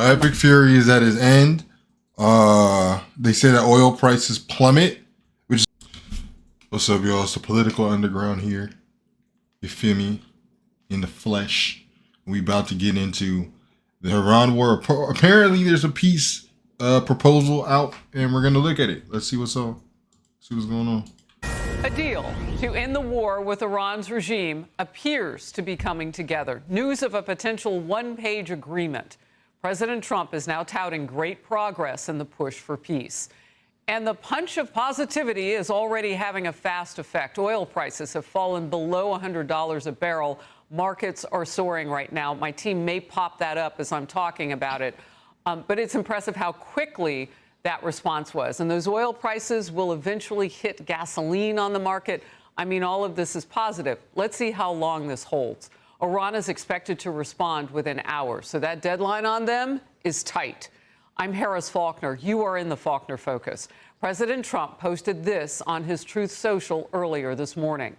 Epic Fury is at his end. They say that oil prices plummet, which is what's up, y'all? It's the political underground here. You feel me? In the flesh. We about to get into the Iran war. Apparently, there's a peace proposal out, and we're gonna look at it. Let's see what's up. See what's going on. A deal to end the war with Iran's regime appears to be coming together. News of a potential one-page agreement. President Trump is now touting great progress in the push for peace. And the punch of positivity is already having a fast effect. Oil prices have fallen below $100 a barrel. Markets are soaring right now. My team may pop that up as I'm talking about it. But it's impressive how quickly that response was. And those oil prices will eventually hit gasoline on the market. I mean, all of this is positive. Let's see how long this holds. Iran is expected to respond within hours, so that deadline on them is tight. I'm Harris Faulkner. You are in the Faulkner Focus. President Trump posted this on his Truth Social earlier this morning.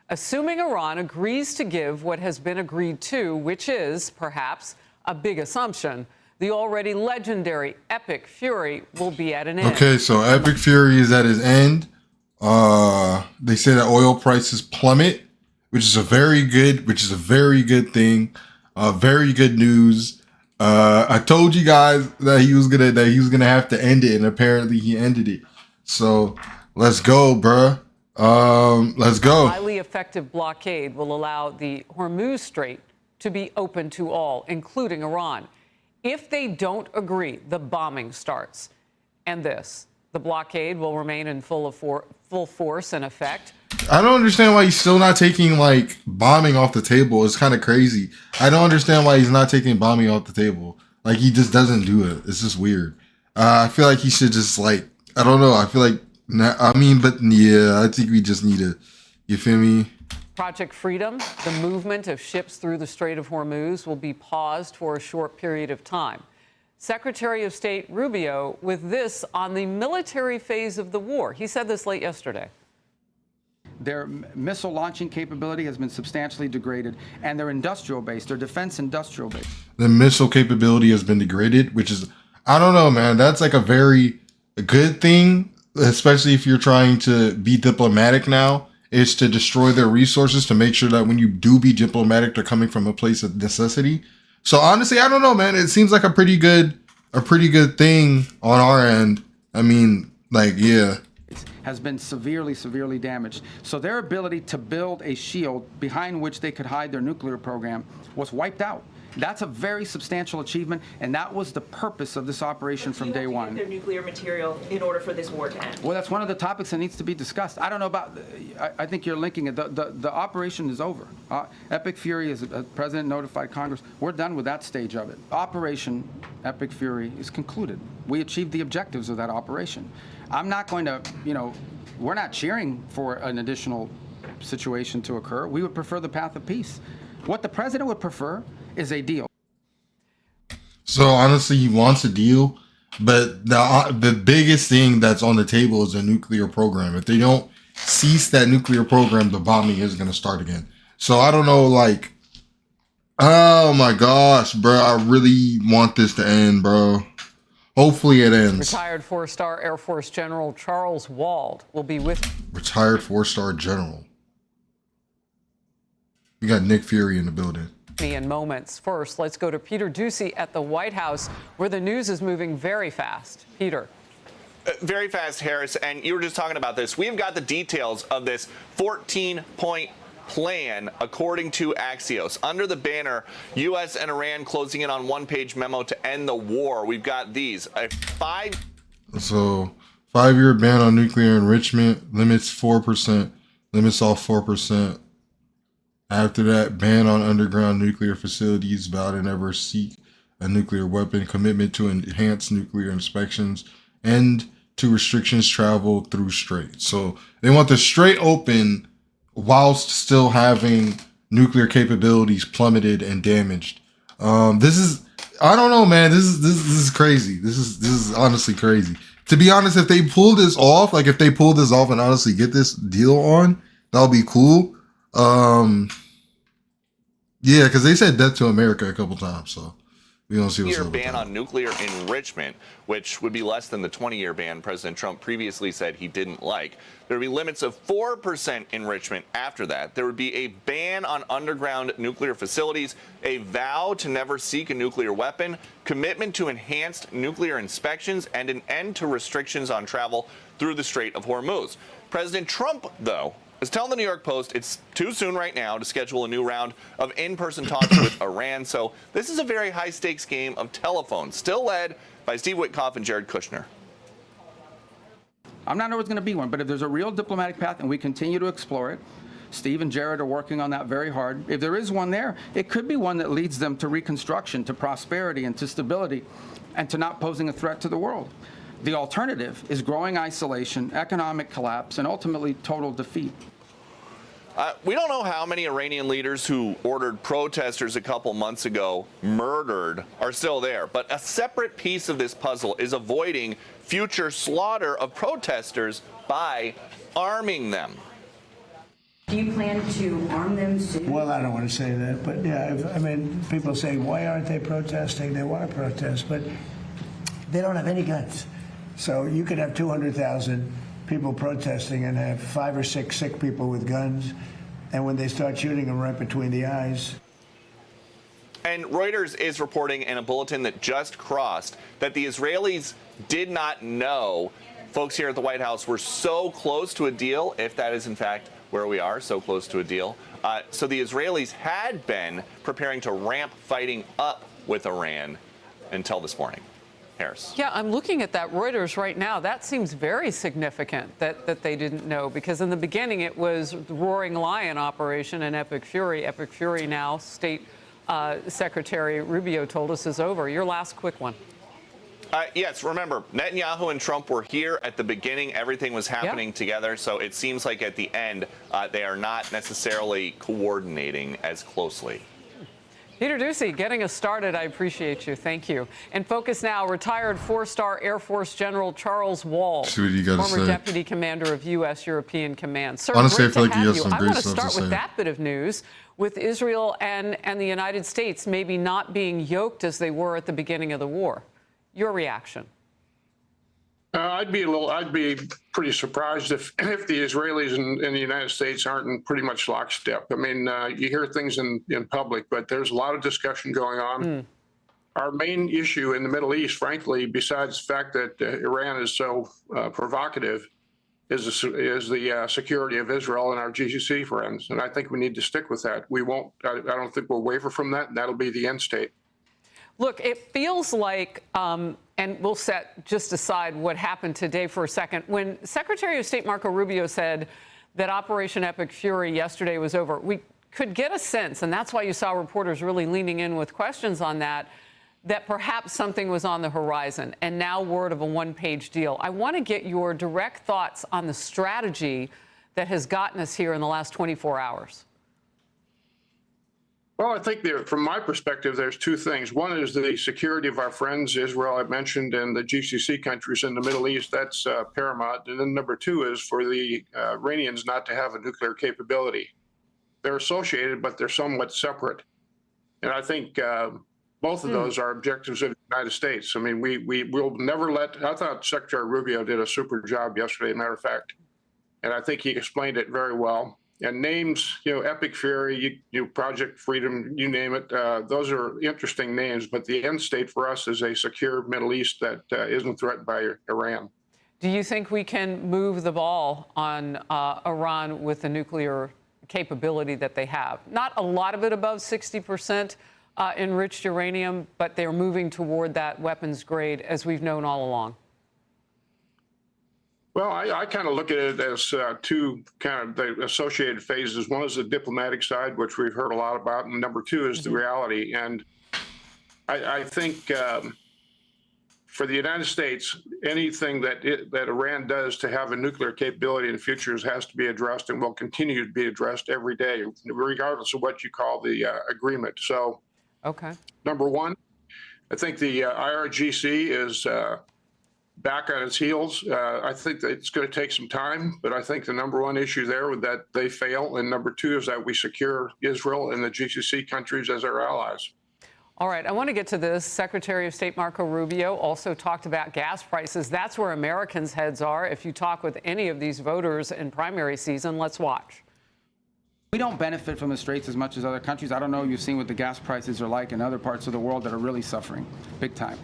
Assuming Iran agrees to give what has been agreed to, which is, perhaps, a big assumption, the already legendary Epic Fury will be at an end. Okay, so Epic Fury is at his end. They say that oil prices plummet, which is a very good thing. Very good news. I told you guys that he was gonna have to end it, and apparently he ended it. So let's go, bruh. Let's go. Highly effective blockade will allow the Hormuz Strait to be open to all, including Iran. If they don't agree, the bombing starts. And the blockade will remain in full force and effect. I don't understand why he's still not taking, bombing off the table. It's kind of crazy. I don't understand why he's not taking bombing off the table. He just doesn't do it. It's just weird. I feel like he should just, I don't know. I feel like, I think we just need to, you feel me? Project Freedom, the movement of ships through the Strait of Hormuz, will be paused for a short period of time. Secretary of State Rubio with this on the military phase of the war. He said this late yesterday. Their missile launching capability has been substantially degraded, and their industrial base, their defense industrial base. The missile capability has been degraded, which is, I don't know, man. That's a very good thing, especially if you're trying to be diplomatic now. Is to destroy their resources to make sure that when you do be diplomatic, they're coming from a place of necessity. So honestly, I don't know, man. It seems like a pretty good thing on our end. I mean, yeah. Has been severely damaged. So their ability to build a shield behind which they could hide their nuclear program was wiped out. That's a very substantial achievement, and that was the purpose of this operation from day one. Their nuclear material in order for this war to end. Well, that's one of the topics that needs to be discussed. I don't know about. I think you're linking it. The operation is over. Epic Fury, as the president notified Congress, we're done with that stage of it. Operation Epic Fury is concluded. We achieved the objectives of that operation. I'm not going to, we're not cheering for an additional situation to occur. We would prefer the path of peace. What the president would prefer is a deal. So honestly, he wants a deal, but the biggest thing that's on the table is a nuclear program. If they don't cease that nuclear program, the bombing is going to start again. So I don't know, oh my gosh, bro, I really want this to end, bro. Hopefully it ends. Retired four-star Air Force General Charles Wald will be with... Retired four-star general. We got Nick Fury in the building. In moments. First, let's go to Peter Doocy at the White House, where the news is moving very fast. Peter. Very fast, Harris. And you were just talking about this. We've got the details of this 14-point plan, according to Axios. Under the banner, U.S. and Iran closing in on one-page memo to end the war. We've got these. So, 5-year ban on nuclear enrichment, limits 4%, limits off 4%. After that, ban on underground nuclear facilities, vow to never seek a nuclear weapon, commitment to enhance nuclear inspections, end to restrictions travel through Strait. So they want the Strait open whilst still having nuclear capabilities plummeted and damaged. This is, I don't know, man. This is crazy. This is honestly crazy. To be honest, if they pull this off, if they pull this off and honestly get this deal on, that'll be cool. Yeah, because they said death to America a couple times, so We don't see what's year up with ban that. on nuclear enrichment, which would be less than the 20-year ban President Trump previously said he didn't like. There would be limits of 4% enrichment after that. There would be a ban on underground nuclear facilities, a vow to never seek a nuclear weapon, commitment to enhanced nuclear inspections, and an end to restrictions on travel through the Strait of Hormuz. President Trump, though, is telling the New York Post it's too soon right now to schedule a new round of in-person talks with Iran. So this is a very high-stakes game of telephone, still led by Steve Witkoff and Jared Kushner. I'm not sure it's going to be one, but if there's a real diplomatic path and we continue to explore it, Steve and Jared are working on that very hard. If there is one there, it could be one that leads them to reconstruction, to prosperity, and to stability, and to not posing a threat to the world. The alternative is growing isolation, economic collapse, and ultimately total defeat. We don't know how many Iranian leaders who ordered protesters a couple months ago murdered are still there, but a separate piece of this puzzle is avoiding future slaughter of protesters by arming them. Do you plan to arm them soon? Well, I don't want to say that, but yeah, I mean, people say, why aren't they protesting? They want to protest, but they don't have any guns. So you could have 200,000 people protesting and have 5 or 6 sick people with guns, and when they start shooting them right between the eyes. And Reuters is reporting in a bulletin that just crossed that the Israelis did not know folks here at the White House were so close to a deal, if that is in fact where we are, so close to a deal. So the Israelis had been preparing to ramp fighting up with Iran until this morning. Harris. Yeah, I'm looking at that Reuters right now. That seems very significant that they didn't know, because in the beginning it was the Roaring Lion operation and Epic Fury. Epic Fury now, State Secretary Rubio told us, is over. Your last quick one. Yes, remember, Netanyahu and Trump were here at the beginning. Everything was happening together. So it seems like at the end, they are not necessarily coordinating as closely. Peter Doocy, getting us started. I appreciate you. Thank you. And focus now, retired 4-star Air Force General Charles Wall, See what you gotta former say. Deputy Commander of U.S. European Command. Sir, Honestly, great I feel to like you have have some I great want to stuff to start with say. that bit of news, with Israel and the United States maybe not being yoked as they were at the beginning of the war. Your reaction? I'd be pretty surprised if the Israelis and the United States aren't in pretty much lockstep. I mean, you hear things in public, but there's a lot of discussion going on. Our main issue in the Middle East, frankly, besides the fact that Iran is so provocative, is the security of Israel and our GCC friends. And I think we need to stick with that. We won't, I don't think we'll waver from that. And that'll be the end state. Look, it feels like, and we'll set just aside what happened today for a second. When Secretary of State Marco Rubio said that Operation Epic Fury yesterday was over, we could get a sense, and that's why you saw reporters really leaning in with questions on that, that perhaps something was on the horizon, and now word of a one-page deal. I want to get your direct thoughts on the strategy that has gotten us here in the last 24 hours. Well, I think from my perspective, there's two things. One is the security of our friends, Israel, I mentioned, and the GCC countries in the Middle East. That's paramount. And then number two is for the Iranians not to have a nuclear capability. They're associated, but they're somewhat separate. And I think both of those are objectives of the United States. I mean, we will never let, I thought Secretary Rubio did a super job yesterday, matter of fact. And I think he explained it very well. And names, Epic Fury, Project Freedom, you name it, those are interesting names. But the end state for us is a secure Middle East that isn't threatened by Iran. Do you think we can move the ball on Iran with the nuclear capability that they have? Not a lot of it above 60% enriched uranium, but they're moving toward that weapons grade, as we've known all along. Well, I kind of look at it as two kind of the associated phases. One is the diplomatic side, which we've heard a lot about, and number two is the reality. And I think for the United States, anything that Iran does to have a nuclear capability in the future has to be addressed and will continue to be addressed every day, regardless of what you call the agreement. So, number one, I think the IRGC is back on its heels. I think that it's going to take some time, but I think the number one issue there was that they fail. And number two is that we secure Israel and the GCC countries as our allies. All right, I want to get to this. Secretary of State Marco Rubio also talked about gas prices. That's where Americans' heads are. If you talk with any of these voters in primary season, let's watch. We don't benefit from the straits as much as other countries. I don't know if you've seen what the gas prices are like in other parts of the world that are really suffering big time.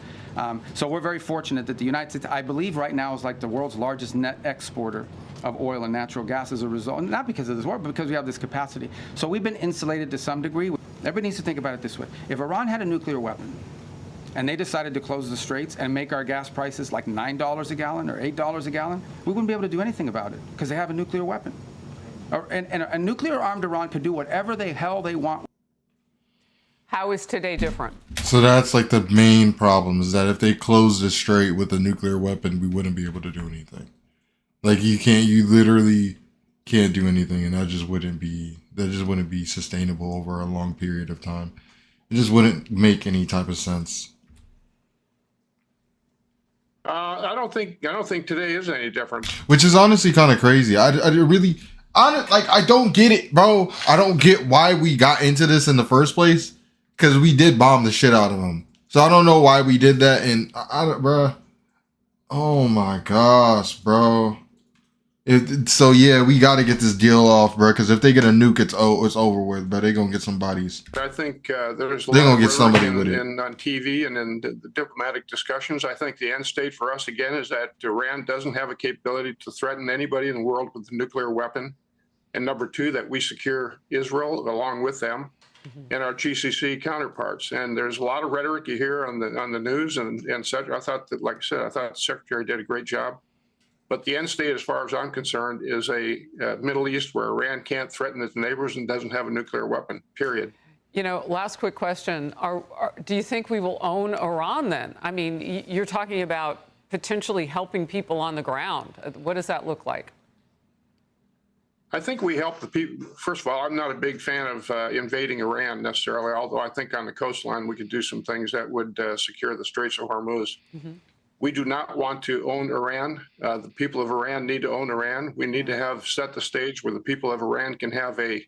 So we're very fortunate that the United States, I believe right now, is like the world's largest net exporter of oil and natural gas as a result, not because of this war, but because we have this capacity. So we've been insulated to some degree. Everybody needs to think about it this way. If Iran had a nuclear weapon and they decided to close the straits and make our gas prices like $9 a gallon or $8 a gallon, we wouldn't be able to do anything about it because they have a nuclear weapon. And a nuclear-armed Iran could do whatever the hell they want. How is today different? So that's like the main problem, is that if they closed the strait with a nuclear weapon, we wouldn't be able to do anything. Like you literally can't do anything, and that just wouldn't be sustainable over a long period of time. It just wouldn't make any type of sense. I don't think today is any different. Which is honestly kind of crazy. I don't get it, bro. I don't get why we got into this in the first place, because we did bomb the shit out of them. So I don't know why we did that. And bro, oh my gosh, bro. So yeah, we got to get this deal off, bro. Because if they get a nuke, it's over with. But they're gonna get some bodies. I think there's a They're lot gonna of get somebody rhetoric with it. on TV and in the diplomatic discussions. I think the end state for us again is that Iran doesn't have a capability to threaten anybody in the world with a nuclear weapon, and number two, that we secure Israel along with them and our GCC counterparts. And there's a lot of rhetoric you hear on the news and such. I thought that, like I said, I thought the secretary did a great job. But the end state, as far as I'm concerned, is a Middle East where Iran can't threaten its neighbors and doesn't have a nuclear weapon, period. You know, last quick question. Do you think we will own Iran then? I mean, you're talking about potentially helping people on the ground. What does that look like? I think we help the people. First of all, I'm not a big fan of invading Iran necessarily, although I think on the coastline we could do some things that would secure the Straits of Hormuz. We do not want to own Iran. The people of Iran need to own Iran. We need to have set the stage where the people of Iran can have a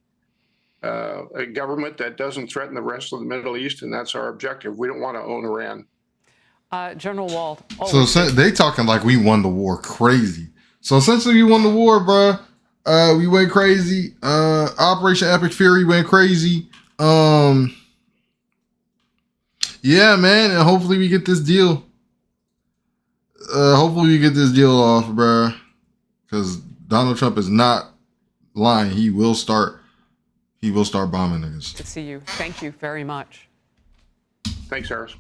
government that doesn't threaten the rest of the Middle East, and that's our objective. We don't want to own Iran. General Wald. So they talking like we won the war crazy. So essentially we won the war, bruh. We went crazy. Operation Epic Fury went crazy. Yeah, man, and hopefully we get this deal. Hopefully we get this deal off, bruh. Because Donald Trump is not lying. He will start bombing niggas. Good to see you. Thank you very much. Thanks, Harris.